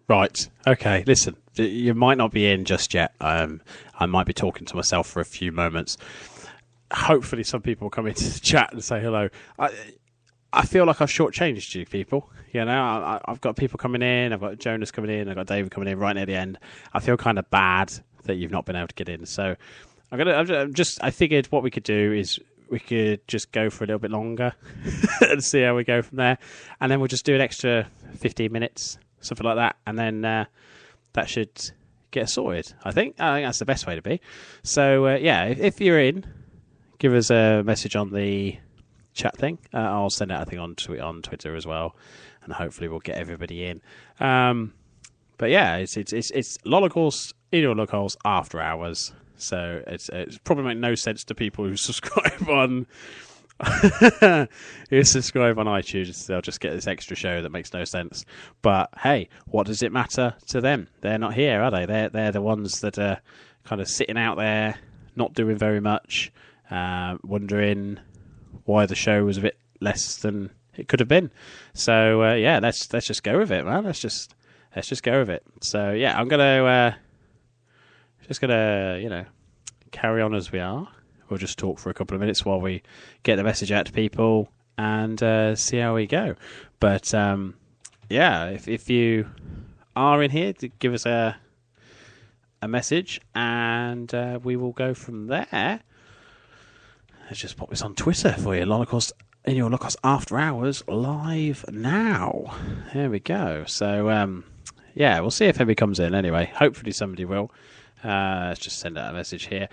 Right. Okay. Listen, you might not be in just yet. I might be talking to myself for a few moments. Hopefully, some people will come into the chat and say hello. I feel like I've shortchanged you people. You know, I've got people coming in. I've got Jonas coming in. I've got David coming in right near the end. I feel kind of bad that you've not been able to get in. So I figured what we could do is we could just go for a little bit longer and see how we go from there. And then we'll just do an extra 15 minutes, something like that. And then that should get us sorted, I think. I think that's the best way to be. So, if you're in, give us a message on the chat thing. I'll send out a thing on Twitter as well. And hopefully we'll get everybody in. But yeah, it's Lollicals in your locals after hours. So it's probably make no sense to people who subscribe on iTunes. They'll just get this extra show that makes no sense. But hey, what does it matter to them? They're not here, are they? They're the ones that are kind of sitting out there, not doing very much, wondering why the show was a bit less than it could have been. So let's just go with it, man. Let's just go with it. So yeah, I'm gonna carry on as we are. We'll just talk for a couple of minutes while we get the message out to people and see how we go. But if you are in here, give us a message and we will go from there. Let's just pop this on Twitter for you. Lollicals in your Lollicals After Hours live now. There we go. So we'll see if anybody comes in anyway. Hopefully somebody will. Let's just send out a message here.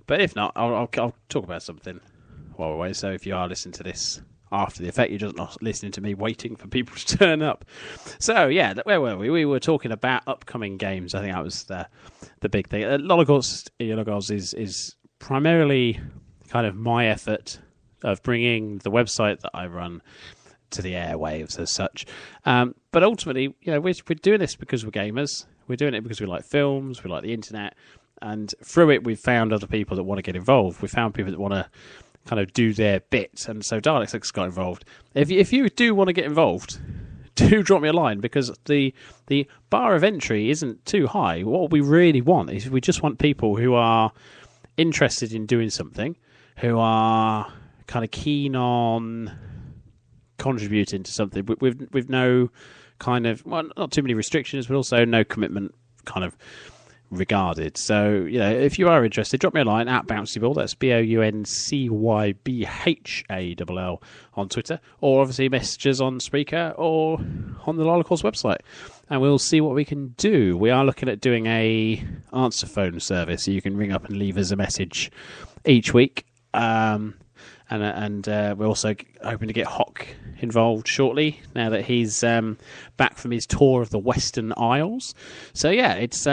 But if not, I'll talk about something while we're away. So if you are listening to this after the effect, you're just not listening to me waiting for people to turn up. So yeah, where were we? We were talking about upcoming games. I think that was the big thing. Lollicals is primarily kind of my effort of bringing the website that I run to the airwaves as such. But ultimately, we're doing this because we're gamers. We're doing it because we like films, we like the internet, and through it we've found other people that want to get involved. We found people that want to kind of do their bit, and so Daleks got involved. If you do want to get involved, do drop me a line, because the bar of entry isn't too high. What we really want is we just want people who are interested in doing something, who are kind of keen on contributing to something with no kind of, well, not too many restrictions, but also no commitment kind of regarded. So, if you are interested, drop me a line at Bouncyball. That's BOUNCYBHALL on Twitter, or obviously messages on Spreaker or on the Lollicals website, and we'll see what we can do. We are looking at doing a answer phone service, so you can ring up and leave us a message each week. And we're also hoping to get Hock involved shortly, now that he's back from his tour of the Western Isles. So yeah, it's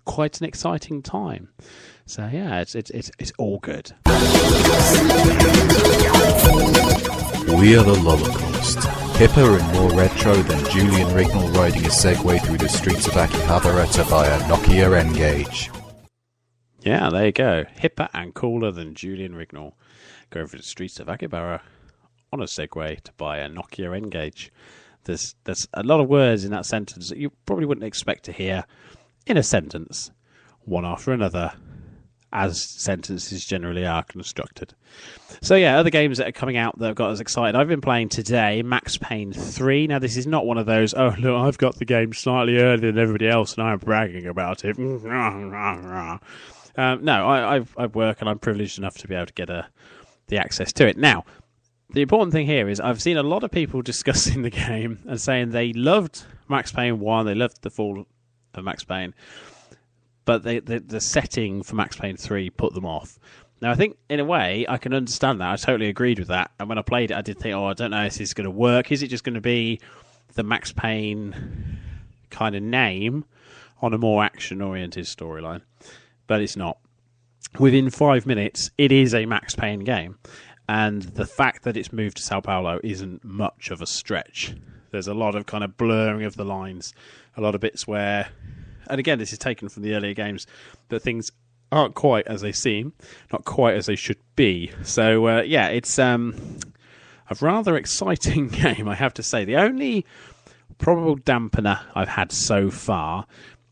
quite an exciting time. So yeah, it's all good. We are the Lollicals, hipper and more retro than Julian Rignall riding a Segway through the streets of Akihabara to buy a Nokia N-Gage. Yeah, there you go. Hipper and cooler than Julian Rignall, going through the streets of Akihabara on a Segway to buy a Nokia N-Gage. There's a lot of words in that sentence that you probably wouldn't expect to hear in a sentence, one after another, as sentences generally are constructed. So yeah, other games that are coming out that have got us excited. I've been playing today Max Payne 3. Now, this is not one of those, oh, look, I've got the game slightly earlier than everybody else and I'm bragging about it. No, I work and I'm privileged enough to be able to get the access to it. Now, the important thing here is I've seen a lot of people discussing the game and saying they loved Max Payne 1, they loved the fall of Max Payne, but the setting for Max Payne 3 put them off. Now, I think, in a way, I can understand that. I totally agreed with that. And when I played it, I did think, I don't know if this is going to work. Is it just going to be the Max Payne kind of name on a more action-oriented storyline? But it's not. Within 5 minutes, it is a Max Payne game. And the fact that it's moved to Sao Paulo isn't much of a stretch. There's a lot of kind of blurring of the lines. A lot of bits where, and again, this is taken from the earlier games, that things aren't quite as they seem, not quite as they should be. So, it's a rather exciting game, I have to say. The only probable dampener I've had so far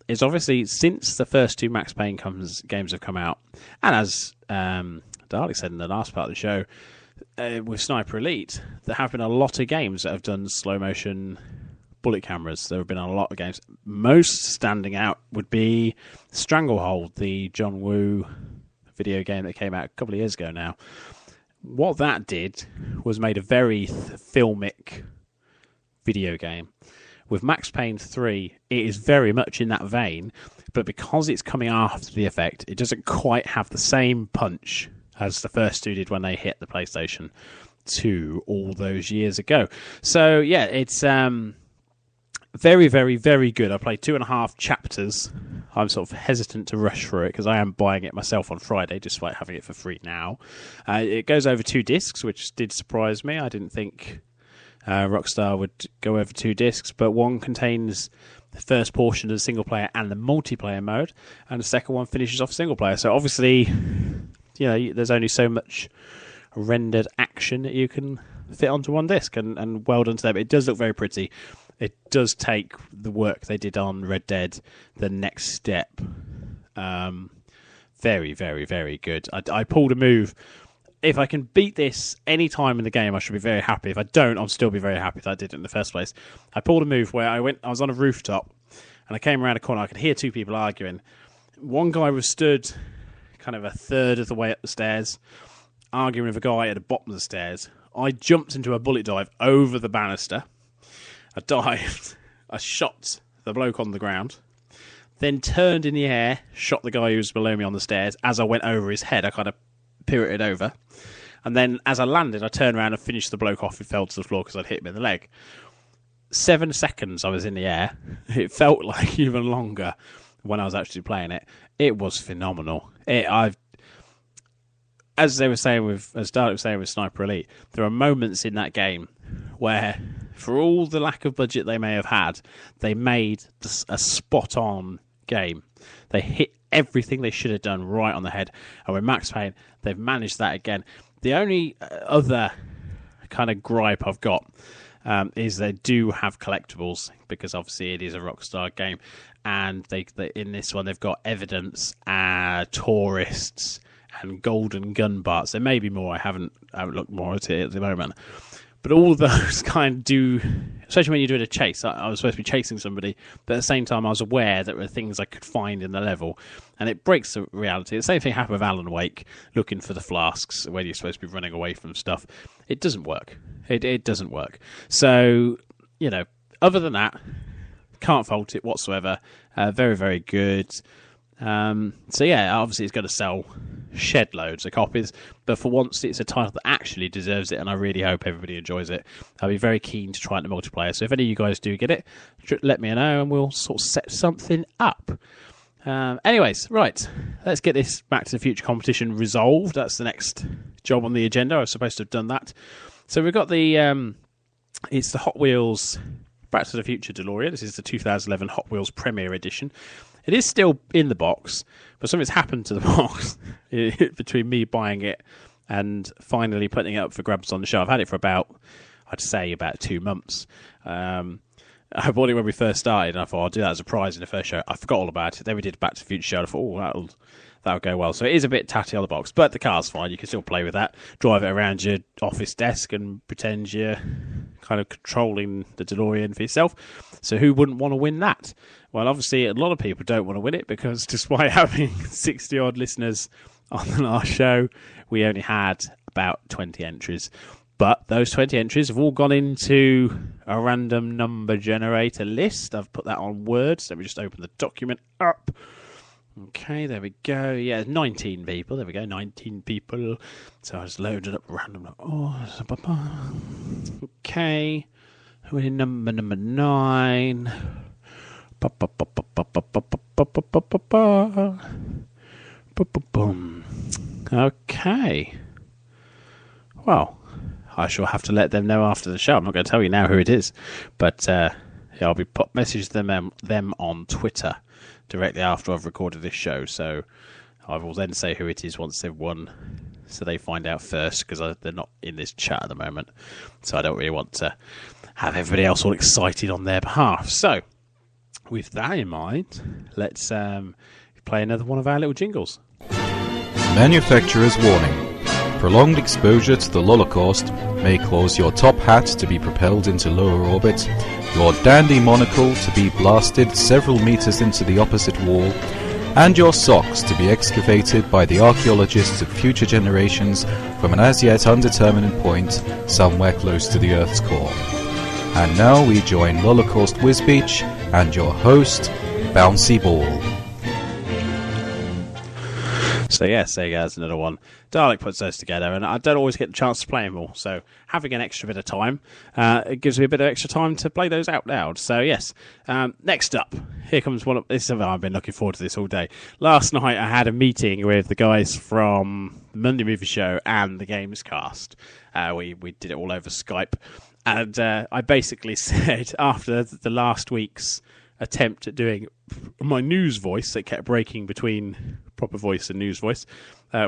is obviously since the first two Max Payne games have come out, and as Dalek said in the last part of the show, with Sniper Elite, there have been a lot of games that have done slow motion bullet cameras. There have been a lot of games. Most standing out would be Stranglehold, the John Woo video game that came out a couple of years ago now. What that did was made a very filmic video game. With Max Payne 3, it is very much in that vein, but because it's coming after the effect, it doesn't quite have the same punch as the first two did when they hit the PlayStation 2 all those years ago. So, yeah, it's very, very, very good. I played 2.5 chapters. I'm sort of hesitant to rush through it because I am buying it myself on Friday, despite having it for free now. It goes over 2 discs, which did surprise me. I didn't think Rockstar would go over 2 discs, but one contains the first portion of the single player and the multiplayer mode, and the second one finishes off single player. So obviously, there's only so much rendered action that you can fit onto one disc, and well done to them. It does look very pretty. It does take the work they did on Red Dead the next step. Very, very, very good. I pulled a move. If I can beat this any time in the game, I should be very happy. If I don't, I'll still be very happy that I did it in the first place. I pulled a move where I was on a rooftop, and I came around a corner. I could hear 2 people arguing. One guy was stood kind of a third of the way up the stairs, arguing with a guy at the bottom of the stairs. I jumped into a bullet dive over the banister. I dived. I shot the bloke on the ground, then turned in the air, shot the guy who was below me on the stairs. As I went over his head, I kind of pirouetted over. And then as I landed, I turned around and finished the bloke off who fell to the floor because I'd hit him in the leg. 7 seconds I was in the air. It felt like even longer when I was actually playing it. It was phenomenal. As Dalek was saying with Sniper Elite, there are moments in that game where, for all the lack of budget they may have had, they made a spot-on game. They hit everything they should have done right on the head. And with Max Payne, they've managed that again. The only other kind of gripe I've got is they do have collectibles, because obviously it is a Rockstar game. And they in this one, they've got evidence, tourists, and golden gun parts. There may be more. I haven't looked more at it at the moment. But all of those kind of do, especially when you're doing a chase. I was supposed to be chasing somebody, but at the same time I was aware that there were things I could find in the level, and it breaks the reality. The same thing happened with Alan Wake, looking for the flasks when you're supposed to be running away from stuff. It doesn't work. It doesn't work. So, other than that, can't fault it whatsoever. Very, very good. So yeah, obviously it's going to sell shed loads of copies, but for once it's a title that actually deserves it, and I really hope everybody enjoys it. I'll be very keen to try it in the multiplayer, so if any of you guys do get it, let me know and we'll sort of set something up. Anyways, right, let's get this Back to the Future competition resolved. That's the next job on the agenda. I was supposed to have done that. So we've got it's the Hot Wheels Back to the Future DeLorean. This is the 2011 Hot Wheels Premier Edition. It is still in the box, but something's happened to the box between me buying it and finally putting it up for grabs on the show. I've had it for about 2 months. I bought it when we first started, and I thought I'll do that as a prize in the first show. I forgot all about it. Then we did Back to the Future show, and I thought, that'll go well. So it is a bit tatty on the box, but the car's fine. You can still play with that. Drive it around your office desk and pretend you're kind of controlling the DeLorean for yourself. So who wouldn't want to win that? Well, obviously, a lot of people don't want to win it because despite having 60-odd listeners on the last show, we only had about 20 entries. But those 20 entries have all gone into a random number generator list. I've put that on Word. So let me just open the document up. Okay, there we go. Yeah, 19 people. There we go, 19 people. So I just loaded up random. Okay. We're in number 9. Okay. Well, I shall have to let them know after the show. I'm not going to tell you now who it is, but I'll be message them on Twitter directly after I've recorded this show. So I will then say who it is once they've won so they find out first, because they're not in this chat at the moment. So I don't really want to have everybody else all excited on their behalf. So, with that in mind, let's play another one of our little jingles. Manufacturer's warning. Prolonged exposure to the Holocaust may cause your top hat to be propelled into lower orbit, your dandy monocle to be blasted several meters into the opposite wall, and your socks to be excavated by the archaeologists of future generations from an as yet undetermined point somewhere close to the Earth's core. And now we join Holocaust Wisbeach and your host, Bouncy Ball. So yes, there you go, that's another one. Dalek puts those together, and I don't always get the chance to play them all, so having an extra bit of time, it gives me a bit of extra time to play those out loud. So yes, next up, here comes one of this. I've been looking forward to this all day. Last night I had a meeting with the guys from the Monday Movie Show and the Games Cast. We did it all over Skype, and I basically said, after the last week's attempt at doing my news voice that kept breaking between proper voice and news voice,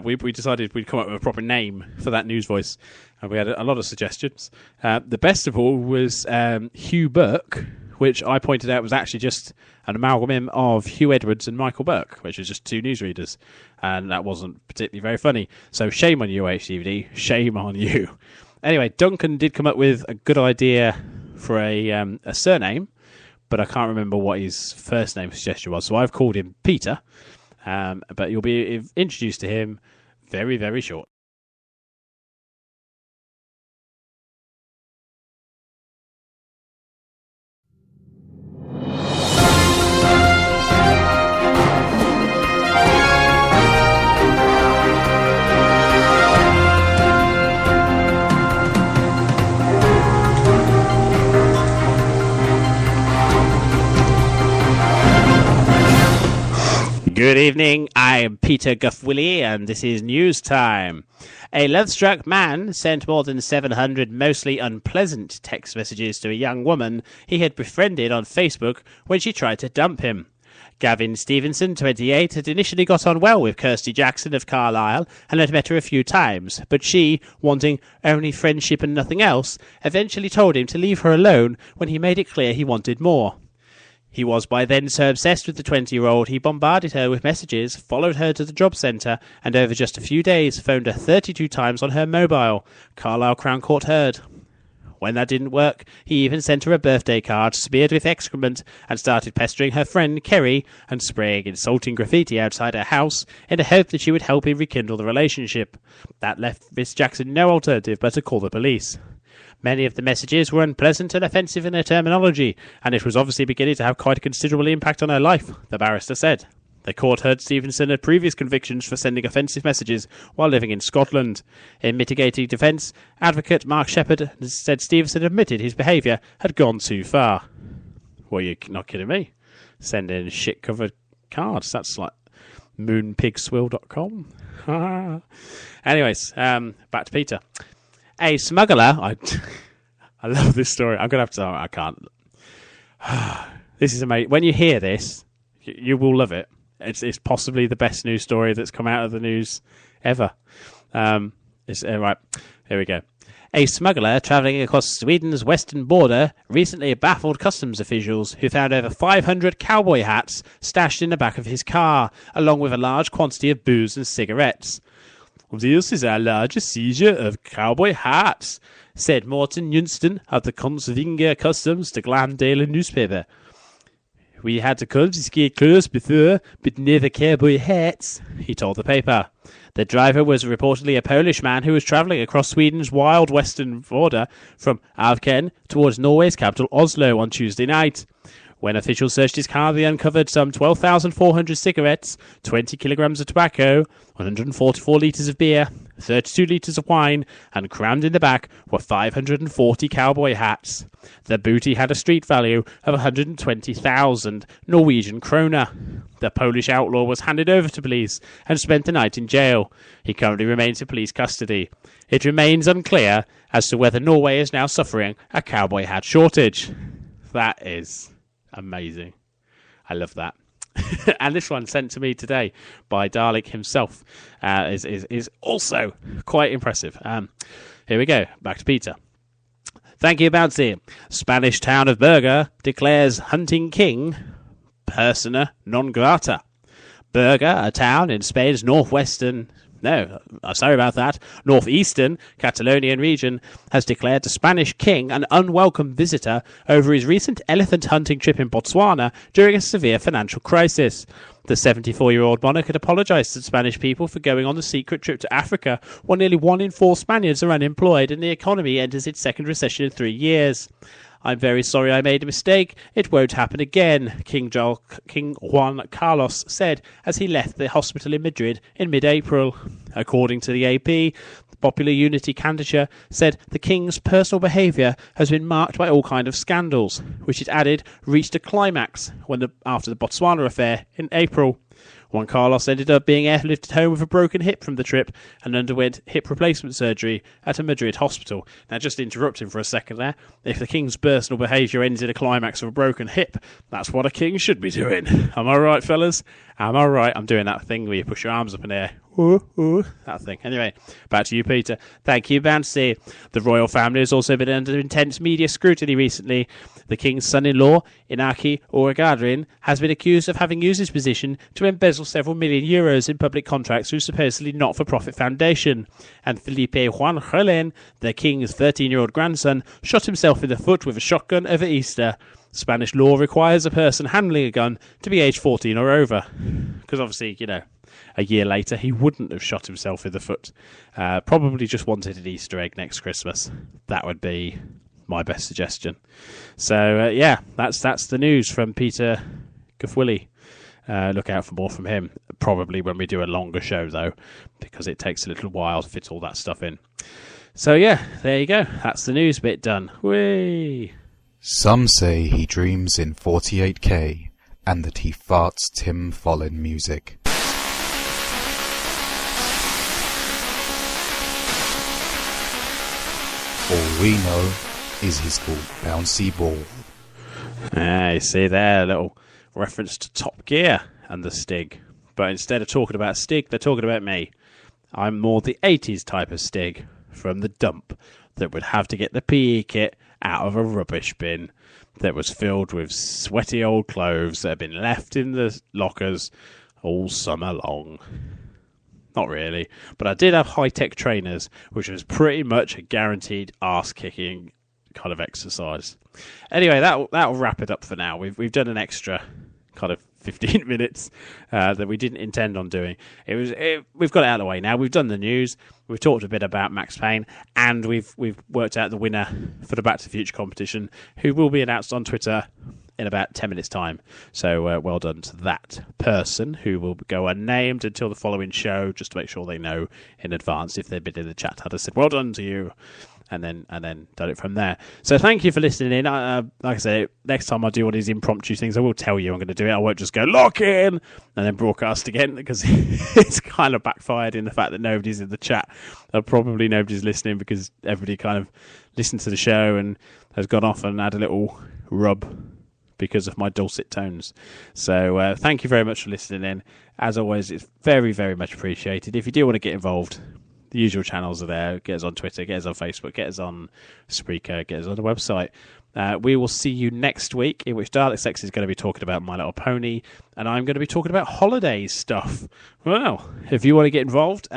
we decided we'd come up with a proper name for that news voice, and we had a lot of suggestions. The best of all was Hugh Burke, which I pointed out was actually just an amalgam of Hugh Edwards and Michael Burke, which was just two newsreaders, and that wasn't particularly very funny. So shame on you, HDVD, shame on you. Anyway, Duncan did come up with a good idea for a surname, but I can't remember what his first name suggestion was, so I've called him Peter. But you'll be introduced to him very, very short. Good evening, I'm Peter Guffwilly, and this is News Time. A love-struck man sent more than 700 mostly unpleasant text messages to a young woman he had befriended on Facebook when she tried to dump him. Gavin Stevenson, 28, had initially got on well with Kirsty Jackson of Carlisle and had met her a few times, but she, wanting only friendship and nothing else, eventually told him to leave her alone when he made it clear he wanted more. He was by then so obsessed with the 20-year-old he bombarded her with messages, followed her to the job centre, and over just a few days phoned her 32 times on her mobile. Carlisle Crown Court heard. When that didn't work, he even sent her a birthday card smeared with excrement and started pestering her friend Kerry and spraying insulting graffiti outside her house in the hope that she would help him rekindle the relationship. That left Miss Jackson no alternative but to call the police. Many of the messages were unpleasant and offensive in their terminology, and it was obviously beginning to have quite a considerable impact on her life, the barrister said. The court heard Stevenson had previous convictions for sending offensive messages while living in Scotland. In mitigating defence, advocate Mark Shepherd said Stevenson admitted his behaviour had gone too far. Well, you're not kidding me. Sending shit-covered cards. That's like moonpigswill.com. Anyways, back to Peter. A smuggler... I love this story. I'm going to have to... I can't... This is amazing. When you hear this, you will love it. It's possibly the best news story that's come out of the news ever. Right, here we go. A smuggler travelling across Sweden's western border recently baffled customs officials who found over 500 cowboy hats stashed in the back of his car, along with a large quantity of booze and cigarettes. "This is our largest seizure of cowboy hats," said Morten Junston of the Kongsvinger Customs to Glendale newspaper. "We had to confiscate clothes before, but never cowboy hats," he told the paper. The driver was reportedly a Polish man who was travelling across Sweden's wild western border from Avken towards Norway's capital Oslo on Tuesday night. When officials searched his car, they uncovered some 12,400 cigarettes, 20 kilograms of tobacco, 144 litres of beer, 32 litres of wine, and crammed in the back were 540 cowboy hats. The booty had a street value of 120,000 Norwegian kroner. The Polish outlaw was handed over to police and spent the night in jail. He currently remains in police custody. It remains unclear as to whether Norway is now suffering a cowboy hat shortage. That is... amazing. I love that. and this one sent to me today by Dalek himself is also quite impressive. Here we go. Back to Peter. Thank you, Bouncy. Spanish town of Berga declares hunting king persona non grata. Berga, a town in Spain's northeastern Catalonian region, has declared the Spanish king an unwelcome visitor over his recent elephant hunting trip in Botswana during a severe financial crisis. The 74-year-old monarch had apologised to the Spanish people for going on the secret trip to Africa, while nearly 1 in 4 Spaniards are unemployed and the economy enters its second recession in 3 years. I'm very sorry I made a mistake. It won't happen again, King Juan Carlos said as he left the hospital in Madrid in mid-April. According to the AP, the Popular Unity candidature said the king's personal behaviour has been marked by all kinds of scandals, which it added reached a climax after the Botswana affair in April. Juan Carlos ended up being airlifted home with a broken hip from the trip and underwent hip replacement surgery at a Madrid hospital. Now, just interrupting for a second there, if the king's personal behaviour ends in a climax of a broken hip, that's what a king should be doing. Am I right, fellas? Am I right? I'm doing that thing where you push your arms up in the air. Ooh, that thing. Anyway, back to you, Peter. Thank you, Bouncy. The royal family has also been under intense media scrutiny recently. The king's son-in-law, Inaki Oregadrin, has been accused of having used his position to embezzle several million euros in public contracts through supposedly not-for-profit foundation. And Felipe Juan Helen, the king's 13-year-old grandson, shot himself in the foot with a shotgun over Easter. Spanish law requires a person handling a gun to be aged 14 or over. Because obviously, a year later, he wouldn't have shot himself in the foot. Probably just wanted an Easter egg next Christmas. That would be my best suggestion. So, that's the news from Peter Gufwilly. Look out for more from him. Probably when we do a longer show, though, because it takes a little while to fit all that stuff in. So, there you go. That's the news bit done. Whee! Some say he dreams in 48K and that he farts Tim Follin music. All we know is he's called Bouncy Ball. You see there, a little reference to Top Gear and the Stig. But instead of talking about Stig, they're talking about me. I'm more the 80s type of Stig from the dump that would have to get the PE kit out of a rubbish bin that was filled with sweaty old clothes that had been left in the lockers all summer long. Not really, but I did have high-tech trainers, which was pretty much a guaranteed arse-kicking kind of exercise. Anyway, that'll wrap it up for now. We've done an extra kind of 15 minutes that we didn't intend on doing. We've got it out of the way now. We've done the news. We've talked a bit about Max Payne, and we've worked out the winner for the Back to the Future competition, who will be announced on Twitter in about 10 minutes' time. So well done to that person, who will go unnamed until the following show, just to make sure they know in advance if they've been in the chat. I'd have said, well done to you. And then done it from there. So thank you for listening in. Like I say, next time I do one of these impromptu things, I will tell you I'm going to do it. I won't just go lock in and then broadcast again, because it's kind of backfired in the fact that nobody's in the chat. Probably nobody's listening because everybody kind of listened to the show and has gone off and had a little rub because of my dulcet tones. So thank you very much for listening in. As always, it's very, very much appreciated. If you do want to get involved, the usual channels are there. Get us on Twitter, get us on Facebook, get us on Spreaker, get us on the website. We will see you next week, in which Dalek Sex is going to be talking about My Little Pony, and I'm going to be talking about holiday stuff. Well, if you want to get involved,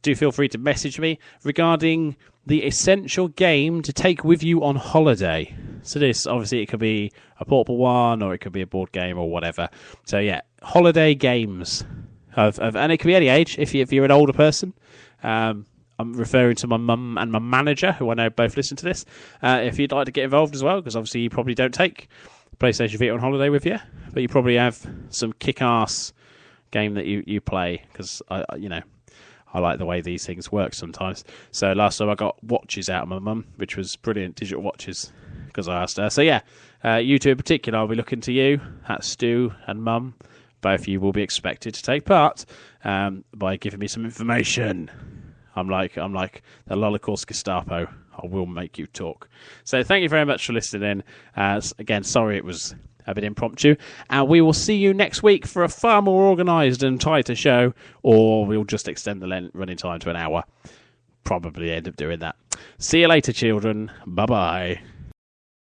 do feel free to message me regarding the essential game to take with you on holiday. So this, obviously, it could be a portable one, or it could be a board game, or whatever. So yeah, holiday games. And it can be any age, if you're an older person. I'm referring to my mum and my manager, who I know both listen to this. If you'd like to get involved as well, because obviously you probably don't take PlayStation Vita on holiday with you, but you probably have some kick-ass game that you play, because I like the way these things work sometimes. So last time I got watches out of my mum, which was brilliant, digital watches, because I asked her. So yeah, you two in particular, I'll be looking to you. That's Stu and Mum. Both of you will be expected to take part by giving me some information. I'm like the Holocaust Gestapo. I will make you talk. So thank you very much for listening in. Again, sorry it was a bit impromptu. And we will see you next week for a far more organised and tighter show, or we'll just extend the running time to an hour. Probably end up doing that. See you later, children. Bye-bye.